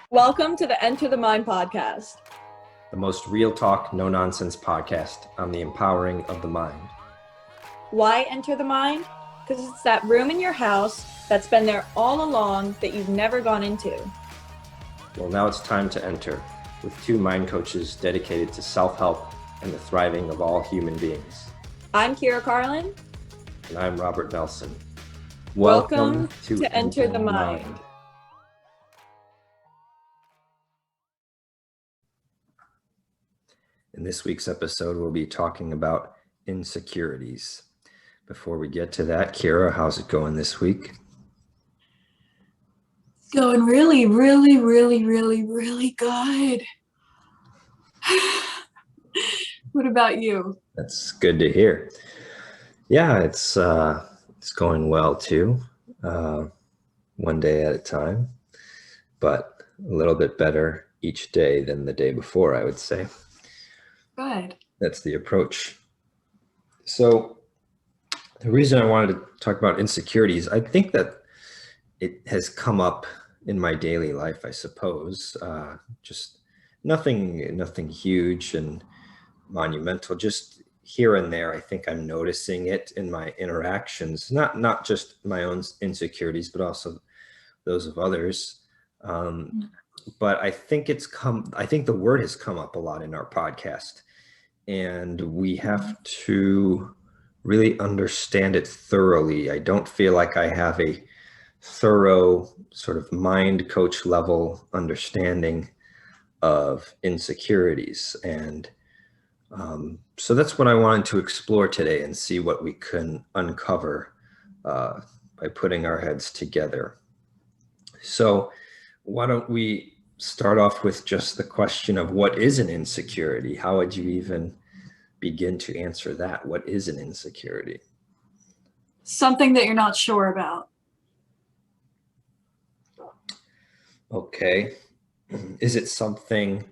Welcome to the Enter the Mind podcast. The most real talk, no nonsense podcast on the empowering of the mind. Why enter the mind? Because it's that room in your house that's been there all along that you've never gone into. Well, now it's time to enter with two mind coaches dedicated to self-help and the thriving of all human beings. I'm Kyra Carlin. And I'm Robert Nelson. Welcome to Enter the Mind. In this week's episode, we'll be talking about insecurities. Before we get to that, Kyra, how's it going this week? It's going really good. What about you? That's good to hear. Yeah, it's going well too. One day at a time, but a little bit better each day than the day before, I would say. Good. That's the approach. So the reason I wanted to talk about insecurities, I think that it has come up in my daily life, I suppose. Just nothing huge and monumental, just here and there. I think I'm noticing it in my interactions, not just my own insecurities, but also those of others. But I think the word has come up a lot in our podcast, and we have to really understand it thoroughly. I don't feel like I have a thorough sort of mind coach level understanding of insecurities. And so that's what I wanted to explore today and see what we can uncover by putting our heads together. So why don't we start off with just the question of what is an insecurity? How would you even begin to answer that? What is an insecurity? Something that you're not sure about. Okay. Is it something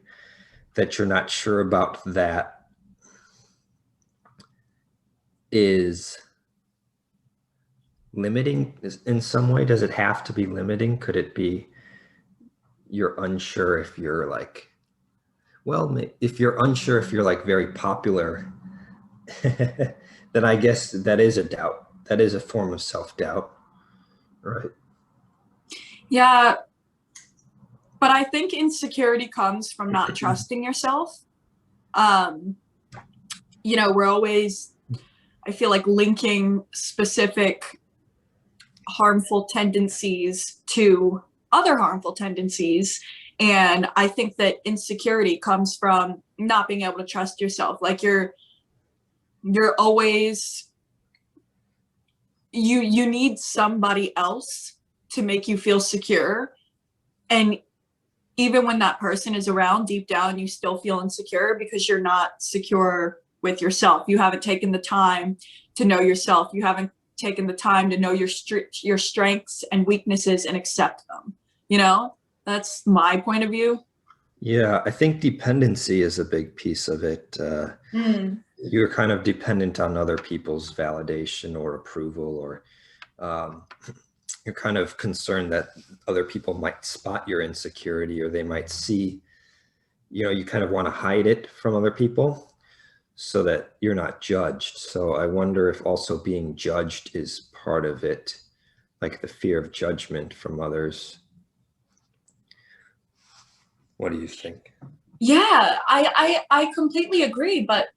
that you're not sure about that is limiting in some way? Does it have to be limiting? Could it be you're unsure if you're like, well, if you're unsure if you're like very popular, then I guess that is a doubt. That is a form of self-doubt, right? Yeah, but I think insecurity comes from not trusting yourself. We're always, I feel like, linking specific harmful tendencies to other harmful tendencies. And I think that insecurity comes from not being able to trust yourself. Like you're always, you need somebody else to make you feel secure. And even when that person is around, deep down, you still feel insecure because you're not secure with yourself. You haven't taken the time to know yourself. You haven't taken the time to know your strengths and weaknesses and accept them. That's my point of view. Yeah, I think dependency is a big piece of it. You're kind of dependent on other people's validation or approval, or you're kind of concerned that other people might spot your insecurity, or they might see, you kind of want to hide it from other people so that you're not judged. So I wonder if also being judged is part of it, like the fear of judgment from others. What do you think? Yeah, I completely agree. But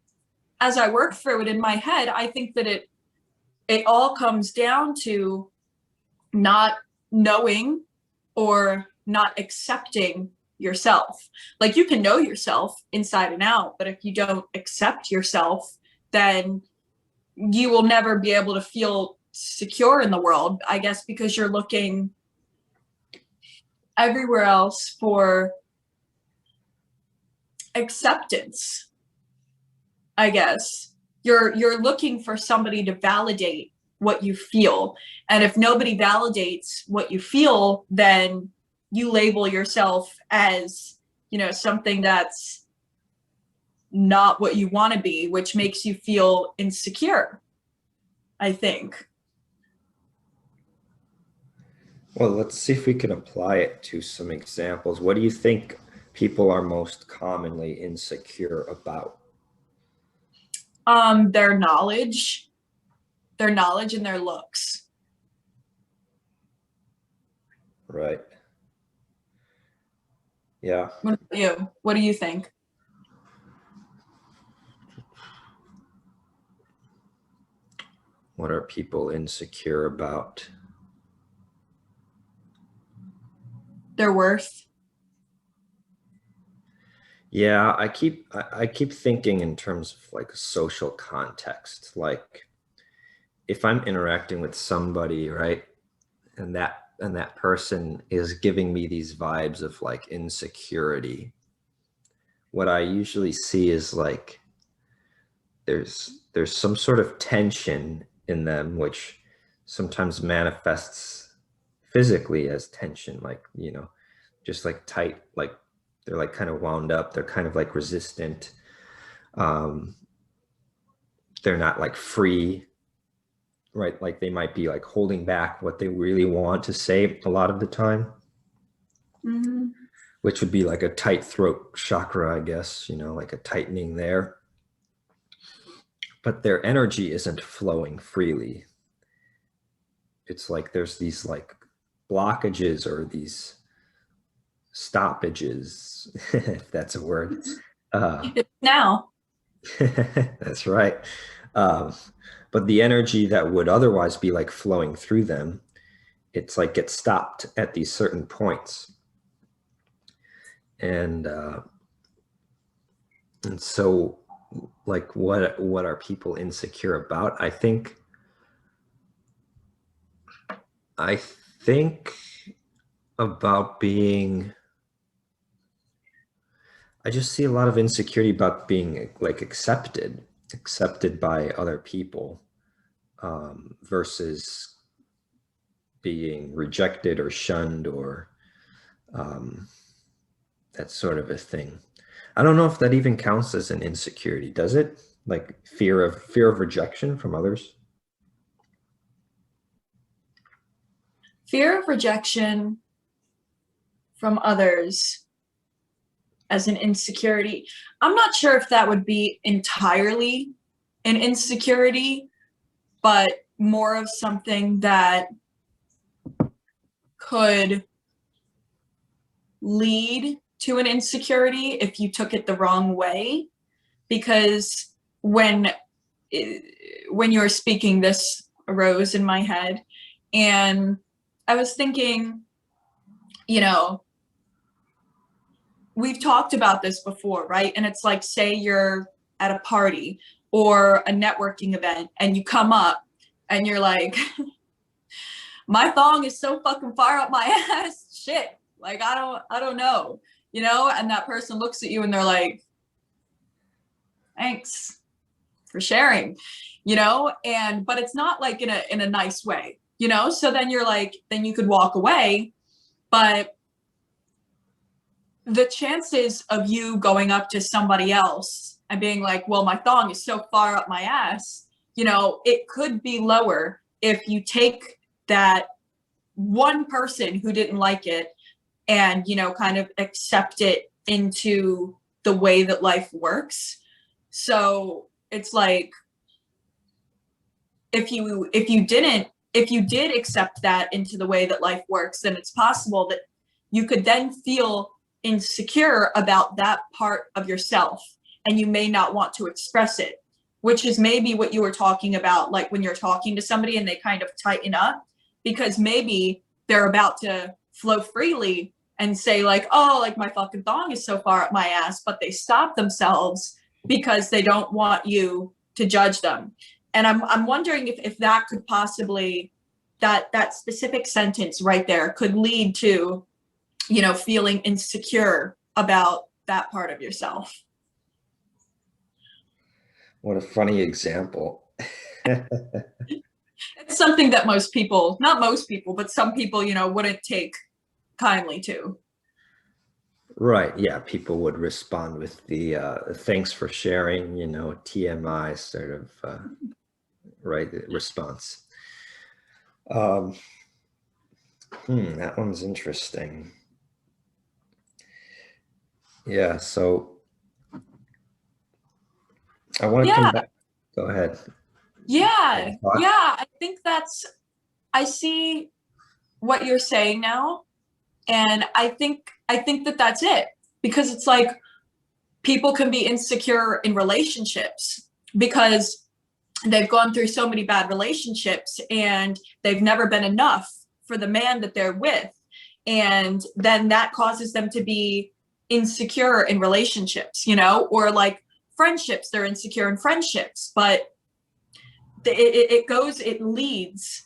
as I work through it in my head, I think that it all comes down to not knowing or not accepting yourself. Like you can know yourself inside and out, but if you don't accept yourself, then you will never be able to feel secure in the world, I guess, because you're looking everywhere else for acceptance. I guess you're looking for somebody to validate what you feel. And if nobody validates what you feel, then you label yourself as, something that's not what you want to be, which makes you feel insecure, I think. Well, let's see if we can apply it to some examples. What do you think people are most commonly insecure about? Their knowledge, and their looks. Right. Yeah. What about you? What do you think? What are people insecure about? Their worth. Yeah, I keep thinking in terms of like a social context. Like if I'm interacting with somebody, right, and that person is giving me these vibes of like insecurity, what I usually see is like there's some sort of tension in them, which sometimes manifests physically as tension, like, you know, just like tight, like they're like kind of wound up, they're kind of like resistant. um they're not like free, right? Like they might be like holding back what they really want to say a lot of the time, Mm-hmm. which would be like a tight throat chakra, I guess, you know, like a tightening there. But their energy isn't flowing freely. It's like there's these like blockages or these stoppages, if that's a word. Now. That's right. Um, but the energy that would otherwise be like flowing through them, it's like gets stopped at these certain points. And and so like what are people insecure about? I think about being, I just see a lot of insecurity about being like accepted by other people, versus being rejected or shunned or um, that sort of a thing. I don't know if that even counts as an insecurity, does it? Like fear of rejection from others? Fear of rejection from others as an insecurity. I'm not sure if that would be entirely an insecurity, but more of something that could lead to an insecurity if you took it the wrong way. Because when you were speaking, this arose in my head, and I was thinking, you know, we've talked about this before, right? And it's like, say you're at a party or a networking event and you come up and you're like, my thong is so fucking far up my ass. Shit. Like, I don't know, you know? And that person looks at you and they're like, thanks for sharing, you know? And, but it's not like in a nice way, you know? So then you're like, then you could walk away, but the chances of you going up to somebody else and being like, well, my thong is so far up my ass, you know, it could be lower if you take that one person who didn't like it and, you know, kind of accept it into the way that life works. So it's like, if you did accept that into the way that life works, then it's possible that you could then feel insecure about that part of yourself and you may not want to express it, which is maybe what you were talking about, like when you're talking to somebody and they kind of tighten up because maybe they're about to flow freely and say like, oh, like my fucking thong is so far up my ass, but they stop themselves because they don't want you to judge them. And I'm wondering if that could possibly, that specific sentence right there could lead to, you know, feeling insecure about that part of yourself. What a funny example. It's something that most people, not most people, but some people, you know, wouldn't take kindly to. Right. Yeah. People would respond with the thanks for sharing, you know, TMI sort of right response. Um, That one's interesting. Yeah, so I want to come back. Go ahead. Yeah. Yeah. I see what you're saying now. And I think that that's it, because it's like people can be insecure in relationships because they've gone through so many bad relationships and they've never been enough for the man that they're with. And then that causes them to be insecure in relationships, you know, or like friendships, they're insecure in friendships, but it leads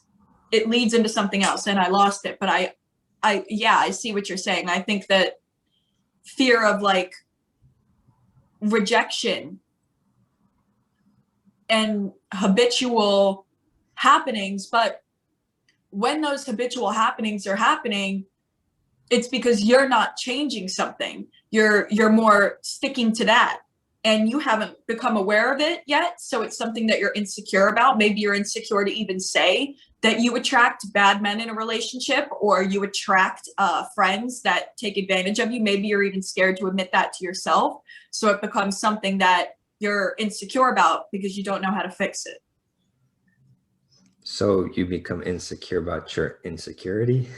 into something else. And I lost it, but I see what you're saying. I think that fear of like rejection and habitual happenings, but when those habitual happenings are happening, it's because you're not changing something. You're more sticking to that, and you haven't become aware of it yet. So it's something that you're insecure about. Maybe you're insecure to even say that you attract bad men in a relationship, or you attract friends that take advantage of you. Maybe you're even scared to admit that to yourself. So it becomes something that you're insecure about because you don't know how to fix it. So you become insecure about your insecurity?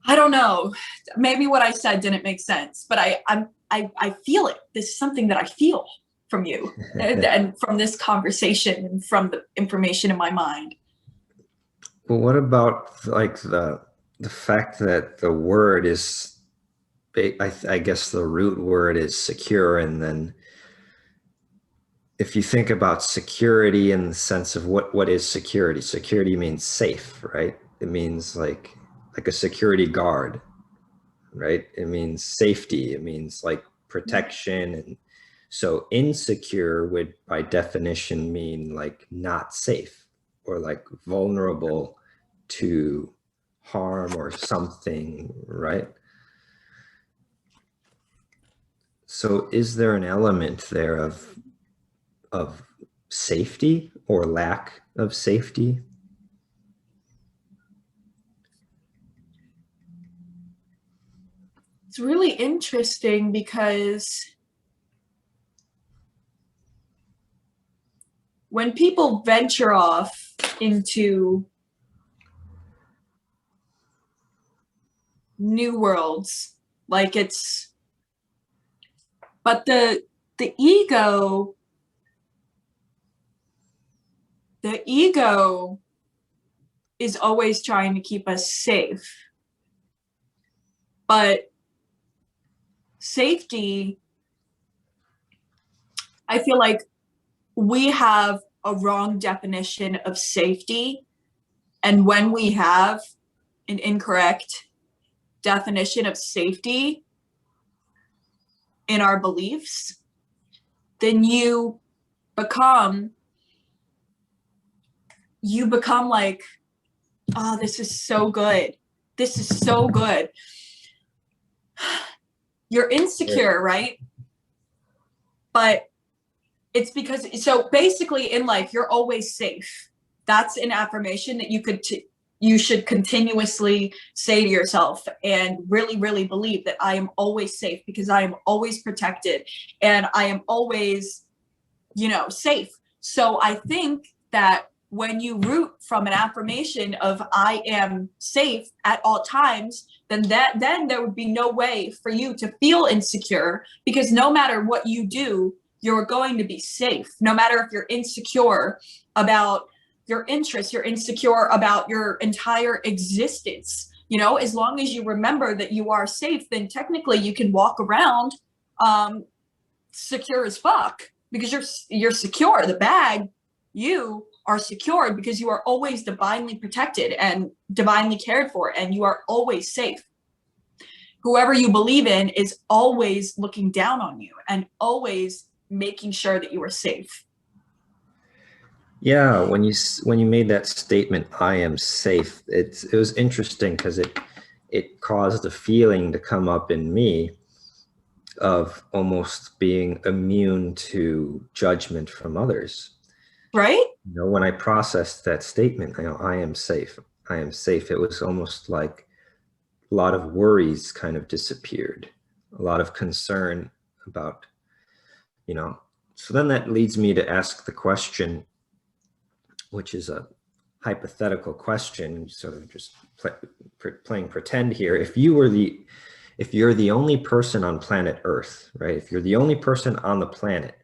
I don't know. Maybe what I said didn't make sense, but I feel it. This is something that I feel from you and from this conversation and from the information in my mind. Well, what about like the fact that the word is, I guess the root word is secure, and then if you think about security in the sense of what is security? Security means safe, right? It means like a security guard, right? It means safety. It means like protection. And so insecure would by definition mean like not safe or like vulnerable to harm or something, right? So is there an element there of safety or lack of safety? It's really interesting because when people venture off into new worlds, like but the ego is always trying to keep us safe. But safety, I feel like we have a wrong definition of safety. And when we have an incorrect definition of safety in our beliefs, then you become like, oh, this is so good. This is so good. You're insecure, right? But it's because, so basically in life, you're always safe. That's an affirmation that you should continuously say to yourself and really, really believe that I am always safe because I am always protected and I am always, safe. So I think that when you root from an affirmation of I am safe at all times, then there would be no way for you to feel insecure, because no matter what you do, you're going to be safe. No matter if you're insecure about your interests, you're insecure about your entire existence. As long as you remember that you are safe, then technically you can walk around secure as fuck, because you're secure. The bag, you are secured because you are always divinely protected and divinely cared for, and you are always safe. Whoever you believe in is always looking down on you and always making sure that you are safe. Yeah, when you made that statement, I am safe, it was interesting because it caused a feeling to come up in me of almost being immune to judgment from others. Right? You know, when I processed that statement, you know, I am safe. I am safe. It was almost like a lot of worries kind of disappeared, a lot of concern about, you know. So then that leads me to ask the question, which is a hypothetical question, sort of just playing pretend here. If you're the only person on planet Earth, right? If you're the only person on the planet,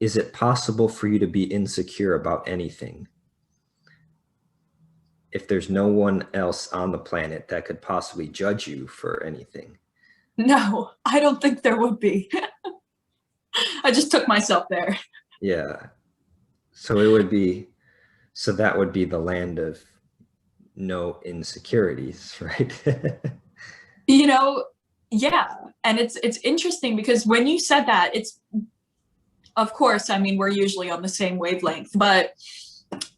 is it possible for you to be insecure about anything? If there's no one else on the planet that could possibly judge you for anything. No, I don't think there would be. I just took myself there. Yeah. So it would be, so that would be the land of no insecurities, right? You know, yeah. And it's interesting because when you said that, it's, of course, I mean, we're usually on the same wavelength, but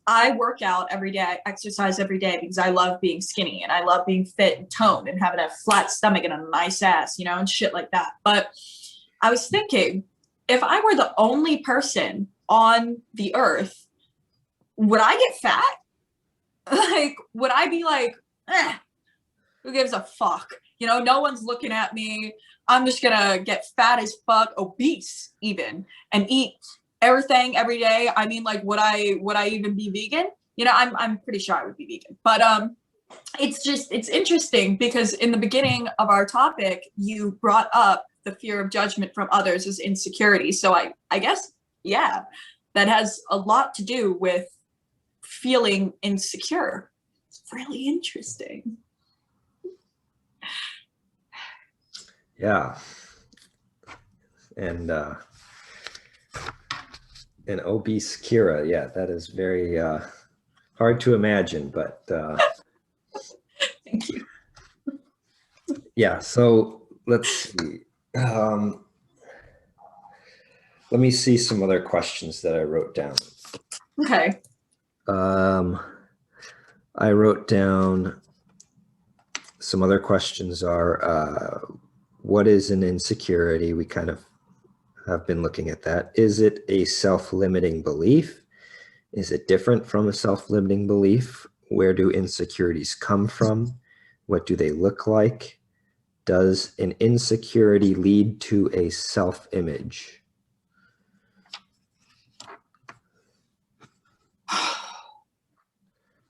I work out every day, I exercise every day because I love being skinny and I love being fit and toned and having a flat stomach and a nice ass, you know, and shit like that. But I was thinking, if I were the only person on the earth, would I get fat? Like, would I be like, who gives a fuck? You know, no one's looking at me. I'm just gonna get fat as fuck, obese even, and eat everything every day. I mean, like, would I even be vegan? You know, I'm pretty sure I would be vegan. But it's interesting because in the beginning of our topic, you brought up the fear of judgment from others as insecurity. So I guess, yeah, that has a lot to do with feeling insecure. It's really interesting. Yeah. And an obese Kyra, yeah, that is very hard to imagine, but Thank you. yeah, so let's see. Let me see some other questions that I wrote down. Okay. I wrote down some other questions are, what is an insecurity? We kind of have been looking at that. Is it a self-limiting belief? Is it different from a self-limiting belief? Where do insecurities come from? What do they look like? Does an insecurity lead to a self-image?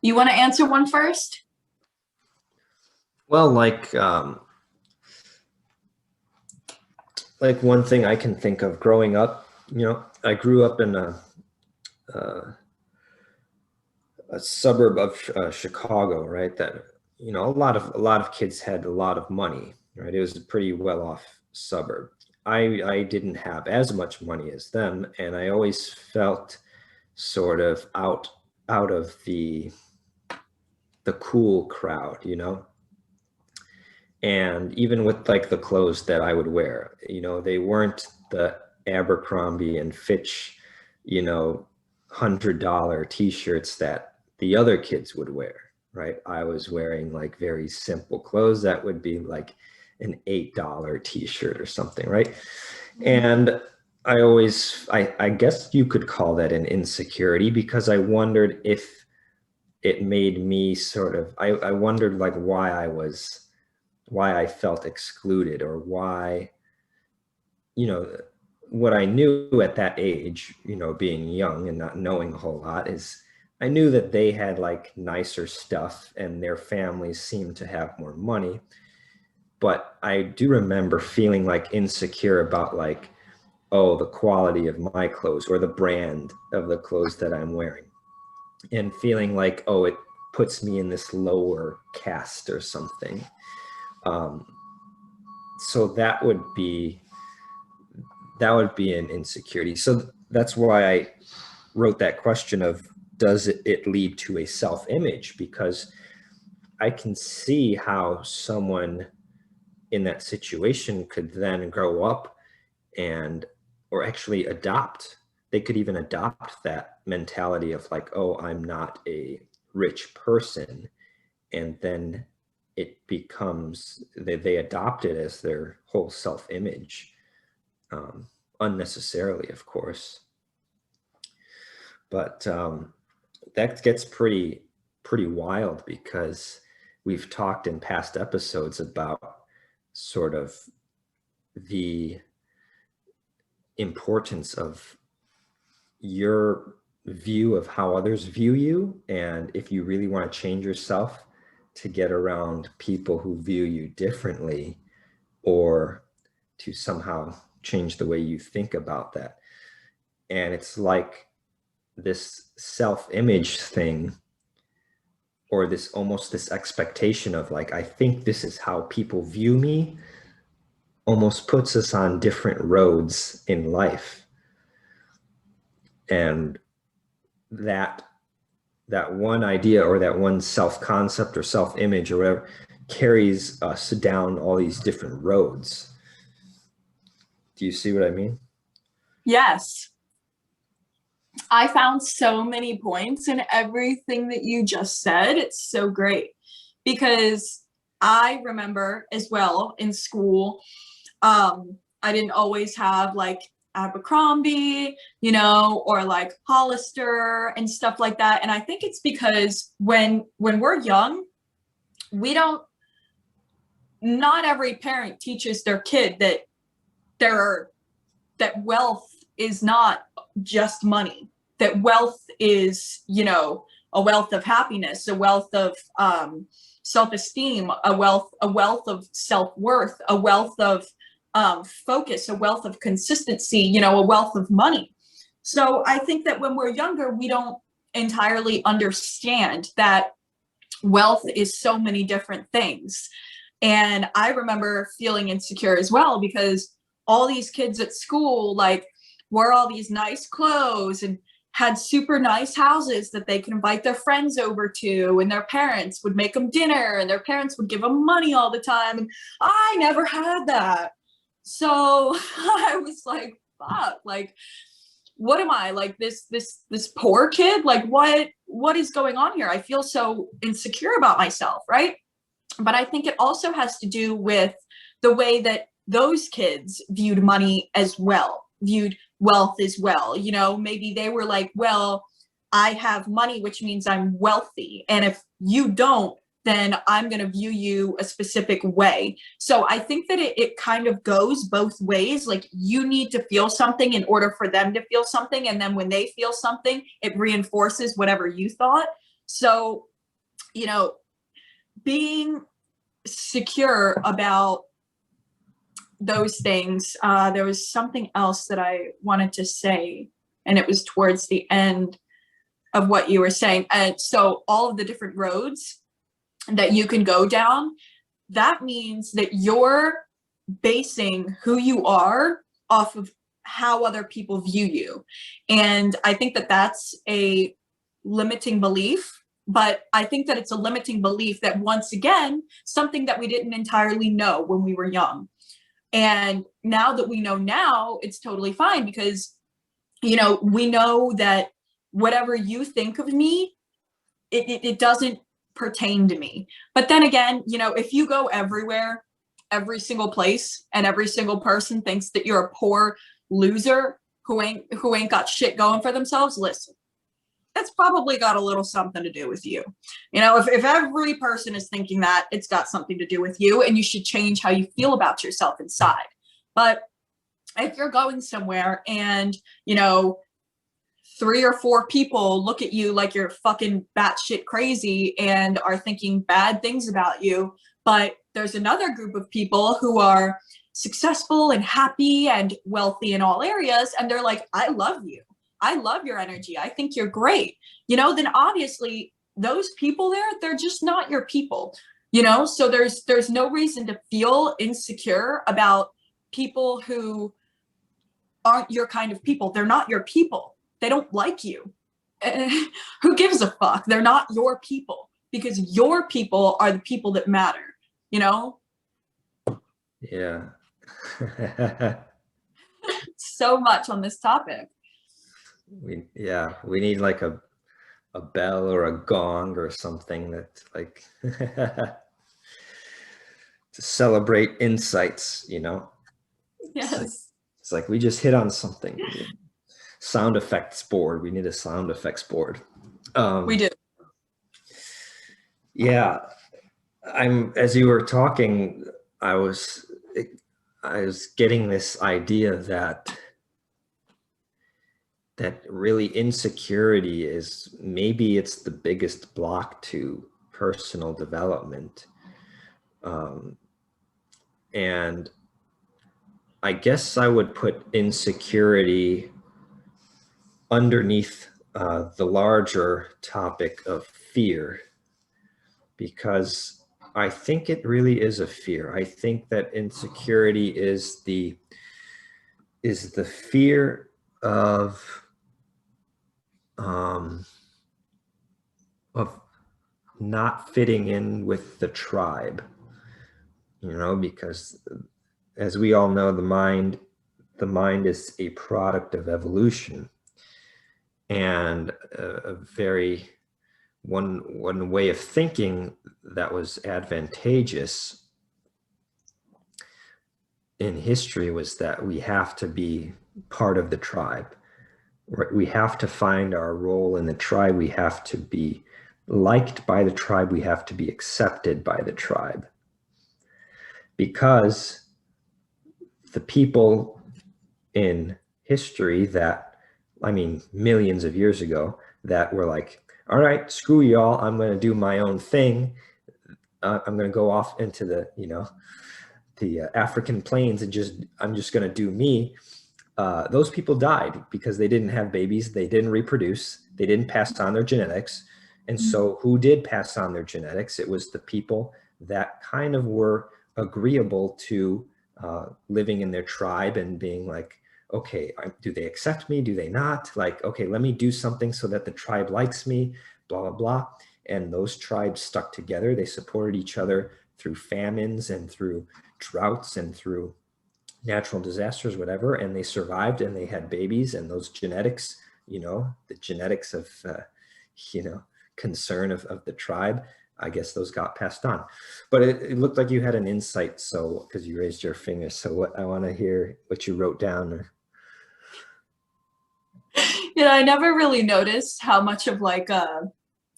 You want to answer one first? Well, like one thing I can think of growing up, you know, I grew up in a suburb of Chicago, right? That, you know, a lot of kids had a lot of money, right? It was a pretty well-off suburb. I didn't have as much money as them, and I always felt sort of out of the cool crowd, you know. And even with like the clothes that I would wear, you know, they weren't the Abercrombie and Fitch, you know, $100 t-shirts that the other kids would wear, right? I was wearing like very simple clothes that would be like an $8 t-shirt or something, right? And I guess you could call that an insecurity, because I wondered if it made me sort of, I wondered like why I felt excluded, or why, you know, what I knew at that age, you know, being young and not knowing a whole lot, is I knew that they had like nicer stuff and their families seemed to have more money. But I do remember feeling like insecure about like, oh, the quality of my clothes or the brand of the clothes that I'm wearing, and feeling like, oh, it puts me in this lower caste or something. So that would be an insecurity. So that's why I wrote that question of, does it lead to a self-image? Because I can see how someone in that situation could then grow up and, or actually adopt, they could even adopt that mentality of like, oh, I'm not a rich person. And then it becomes, they adopt it as their whole self-image, unnecessarily, of course. But that gets pretty wild, because we've talked in past episodes about sort of the importance of your view of how others view you, and if you really want to change yourself, to get around people who view you differently, or to somehow change the way you think about that. And it's like this self-image thing, or this almost this expectation of like, I think this is how people view me, almost puts us on different roads in life. And that one idea, or that one self-concept or self-image or whatever, carries us down all these different roads. Do you see what I mean? Yes. I found so many points in everything that you just said. It's so great, because I remember as well in school, I didn't always have like Abercrombie, you know, or like Hollister and stuff like that. And I think it's because when we're young, we don't, not every parent teaches their kid that that wealth is not just money, that wealth is, you know, a wealth of happiness, a wealth of self-esteem, a wealth of self-worth, a wealth of focus, a wealth of consistency, you know, a wealth of money. So I think that when we're younger, we don't entirely understand that wealth is so many different things. And I remember feeling insecure as well, because all these kids at school like wore all these nice clothes and had super nice houses that they could invite their friends over to, and their parents would make them dinner, and their parents would give them money all the time. And I never had that. So I was like, fuck, like, what am I, like this poor kid? Like, what is going on here? I feel so insecure about myself, right? But I think it also has to do with the way that those kids viewed money as well, viewed wealth as well. You know, maybe they were like, well, I have money, which means I'm wealthy. And if you don't, then I'm going to view you a specific way. So I think that it kind of goes both ways. Like, you need to feel something in order for them to feel something. And then when they feel something, it reinforces whatever you thought. So, you know, being secure about those things. There was something else that I wanted to say, and it was towards the end of what you were saying. And so all of the different roads that you can go down, that means that you're basing who you are off of how other people view you. And I think that that's a limiting belief, but I think that it's a limiting belief that, once again, something that we didn't entirely know when we were young. And now that we know now, it's totally fine, because, you know, we know that whatever you think of me, it doesn't pertain to me. But then again, you know, if you go everywhere, every single place, and every single person thinks that you're a poor loser who ain't got shit going for themselves, listen, that's probably got a little something to do with you. You know, if every person is thinking that, it's got something to do with you, and you should change how you feel about yourself inside. But if you're going somewhere and, you know, 3 or 4 people look at you like you're fucking batshit crazy and are thinking bad things about you, but there's another group of people who are successful and happy and wealthy in all areas, and they're like, I love you. I love your energy. I think you're great. You know, then obviously those people there, they're just not your people, you know? So there's no reason to feel insecure about people who aren't your kind of people. They're not your people. They don't like you. Who gives a fuck? They're not your people, because your people are the people that matter, you know? Yeah. So much on this topic. We need like a bell or a gong or something that like to celebrate insights, you know? Yes. It's like we just hit on something. sound effects board. We need a sound effects board. We do. Yeah, as you were talking, I was getting this idea that really insecurity is, maybe it's the biggest block to personal development. And I guess I would put insecurity underneath the larger topic of fear, because I think it really is a fear. I think that insecurity is the fear of not fitting in with the tribe, because as we all know, the mind is a product of evolution, and a very one way of thinking that was advantageous in history was that we have to be part of the tribe. We have to find our role in the tribe. We have to be liked by the tribe. We have to be accepted by the tribe. Because the people in history millions of years ago, that were like, all right, screw y'all, I'm going to do my own thing. I'm going to go off into the African plains and I'm just going to do me. Those people died because they didn't have babies. They didn't reproduce. They didn't pass on their genetics. And so who did pass on their genetics? It was the people that kind of were agreeable to living in their tribe and being like, okay, do they accept me? Do they not? Like, okay, let me do something so that the tribe likes me, blah, blah, blah. And those tribes stuck together. They supported each other through famines and through droughts and through natural disasters, whatever. And they survived and they had babies, and those genetics, the genetics of, concern of the tribe, I guess those got passed on. But it looked like you had an insight, so because you raised your finger. So I want to hear what you wrote down. I never really noticed how much of like a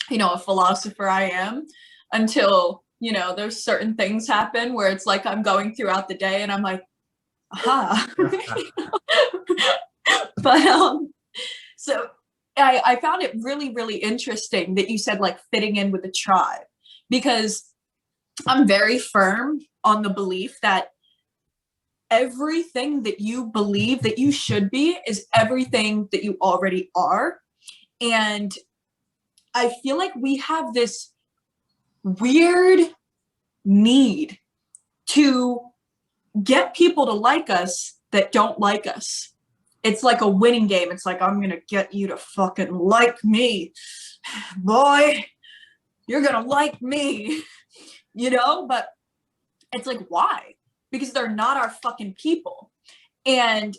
philosopher I am until, there's certain things happen where it's like I'm going throughout the day and I'm like, aha. But so I found it really, really interesting that you said like fitting in with the tribe, because I'm very firm on the belief that everything that you believe that you should be is everything that you already are. And I feel like we have this weird need to get people to like us that don't like us. It's like a winning game. It's like, I'm going to get you to fucking like me. Boy, you're going to like me, but it's like, why? Because they're not our fucking people. And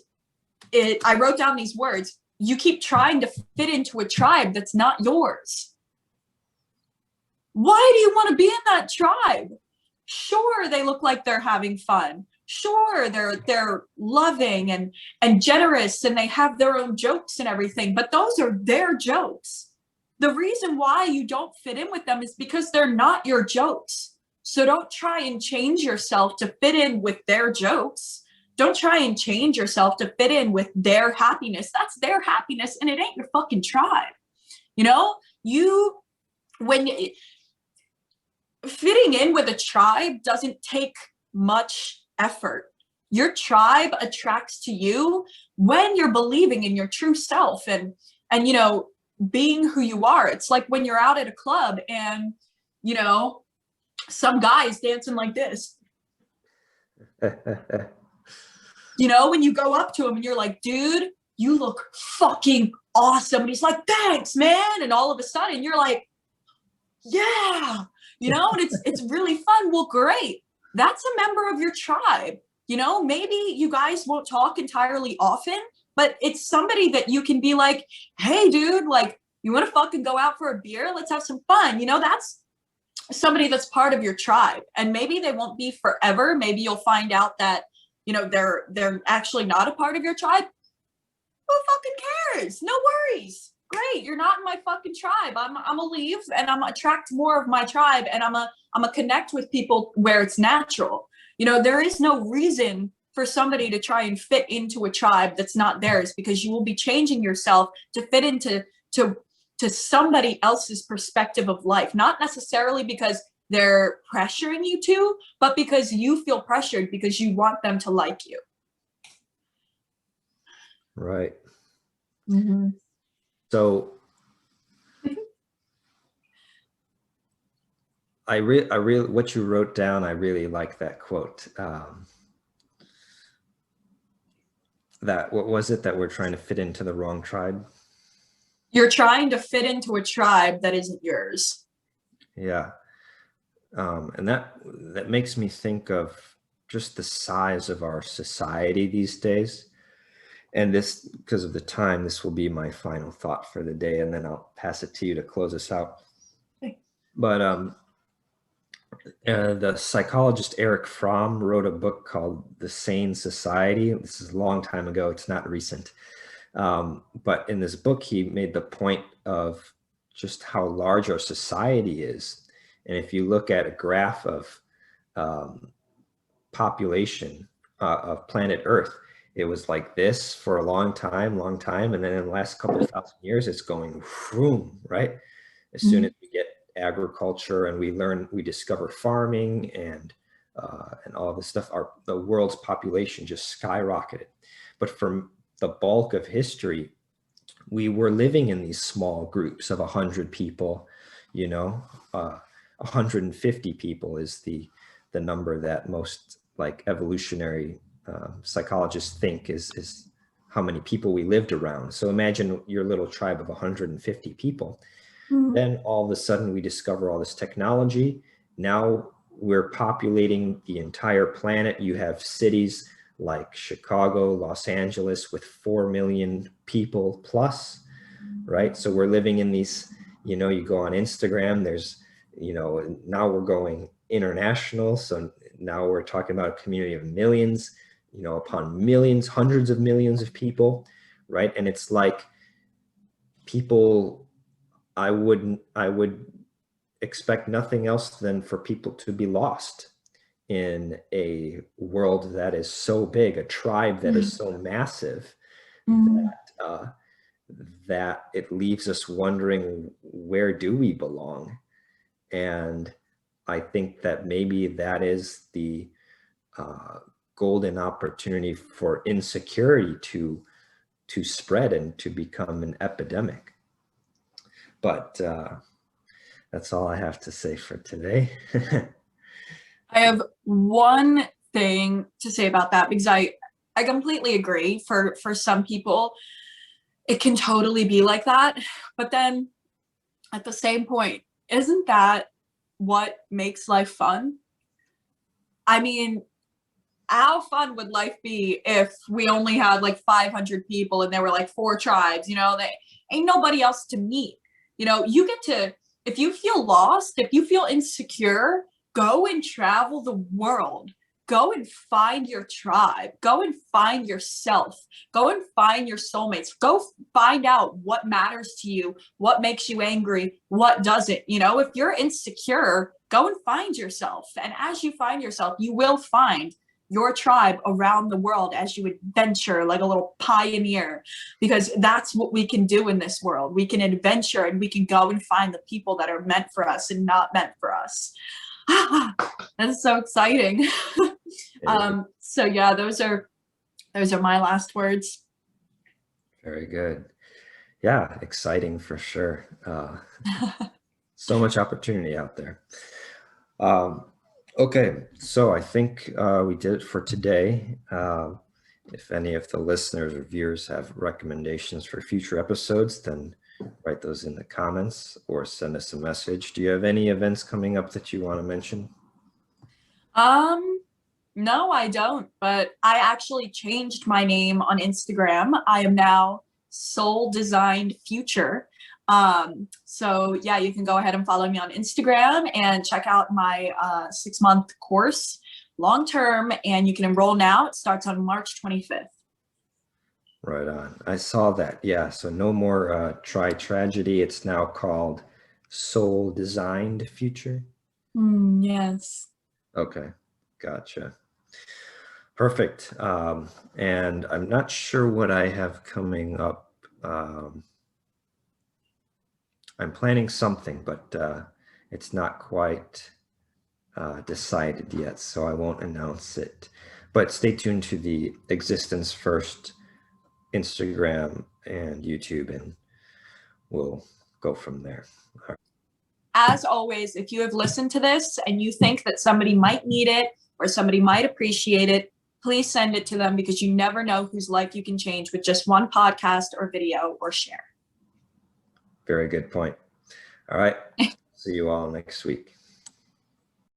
I wrote down these words. You keep trying to fit into a tribe that's not yours. Why do you want to be in that tribe? Sure, they look like they're having fun. Sure, they're loving and generous, and they have their own jokes and everything, but those are their jokes. The reason why you don't fit in with them is because they're not your jokes. So don't try and change yourself to fit in with their jokes. Don't try and change yourself to fit in with their happiness. That's their happiness, and it ain't your fucking tribe. Fitting in with a tribe doesn't take much effort. Your tribe attracts to you when you're believing in your true self and being who you are. It's like when you're out at a club and some guy's dancing like this. When you go up to him and you're like, dude, you look fucking awesome. And he's like, thanks, man. And all of a sudden you're like, yeah, and it's really fun. Well, great. That's a member of your tribe. Maybe you guys won't talk entirely often, but it's somebody that you can be like, hey, dude, like, you want to fucking go out for a beer? Let's have some fun. That's somebody that's part of your tribe. And maybe they won't be forever. Maybe you'll find out that, they're actually not a part of your tribe. Who fucking cares? No worries. Great, you're not in my fucking tribe. I'm gonna leave and I'm gonna attract more of my tribe, and I'm gonna connect with people where it's natural. You know, there is no reason for somebody to try and fit into a tribe that's not theirs, because you will be changing yourself to fit into to somebody else's perspective of life, not necessarily because they're pressuring you to, but because you feel pressured because you want them to like you. Right. Mm-hmm. So I really, what you wrote down, I really like that quote. That, what was it, that we're trying to fit into the wrong tribe? You're trying to fit into a tribe that isn't yours. Yeah. And that makes me think of just the size of our society these days. And this, because of the time, this will be my final thought for the day, and then I'll pass it to you to close us out. Okay. But the psychologist Eric Fromm wrote a book called The Sane Society. This is a long time ago. It's not recent. But in this book, he made the point of just how large our society is. And if you look at a graph of population of planet Earth, it was like this for a long time. And then in the last couple of thousand years, it's going vroom, right? As soon as we get agriculture and we discover farming and all this stuff, the world's population just skyrocketed. But for the bulk of history, we were living in these small groups of 100 people, 150 people is the number that most like evolutionary psychologists think is how many people we lived around. So imagine your little tribe of 150 people. Mm-hmm. Then all of a sudden we discover all this technology. Now we're populating the entire planet. You have cities like Chicago, Los Angeles with 4 million people plus, right? So we're living in these, you go on Instagram, there's, now we're going international. So now we're talking about a community of millions, upon millions, hundreds of millions of people, right? And it's like people, I would expect nothing else than for people to be lost in a world that is so big, a tribe that is so massive, that it leaves us wondering, where do we belong? And I think that maybe that is the golden opportunity for insecurity to spread and to become an epidemic. But that's all I have to say for today. I have one thing to say about that, because I completely agree. For some people, it can totally be like that. But then at the same point, isn't that what makes life fun? I mean, how fun would life be if we only had like 500 people and there were like 4 tribes, they ain't nobody else to meet. You get to, if you feel lost, if you feel insecure, go and travel the world. Go and find your tribe. Go and find yourself. Go and find your soulmates. Go find out what matters to you, what makes you angry, what doesn't. If you're insecure, go and find yourself. And as you find yourself, you will find your tribe around the world as you adventure like a little pioneer, because that's what we can do in this world. We can adventure and we can go and find the people that are meant for us and not meant for us. That's so exciting. So yeah, those are my last words. Very good. Yeah, exciting for sure. So much opportunity out there. Okay, so I think we did it for today. If any of the listeners or viewers have recommendations for future episodes, then write those in the comments or send us a message. Do you have any events coming up that you want to mention? No, I don't, but I actually changed my name on Instagram. I am now Soul Designed Future. So yeah, you can go ahead and follow me on Instagram and check out my 6-month course, long-term, and you can enroll now. It starts on March 25th. Right on. I saw that. Yeah. So no more Try Tragedy. It's now called Soul Designed Future. Yes. Okay. Gotcha. Perfect. And I'm not sure what I have coming up. I'm planning something, but it's not quite decided yet, so I won't announce it. But stay tuned to the Existence First Instagram and YouTube, and we'll go from there. As always, if you have listened to this and you think that somebody might need it or somebody might appreciate it, please send it to them, because you never know whose life you can change with just one podcast or video or share. Very good point. All right. See you all next week.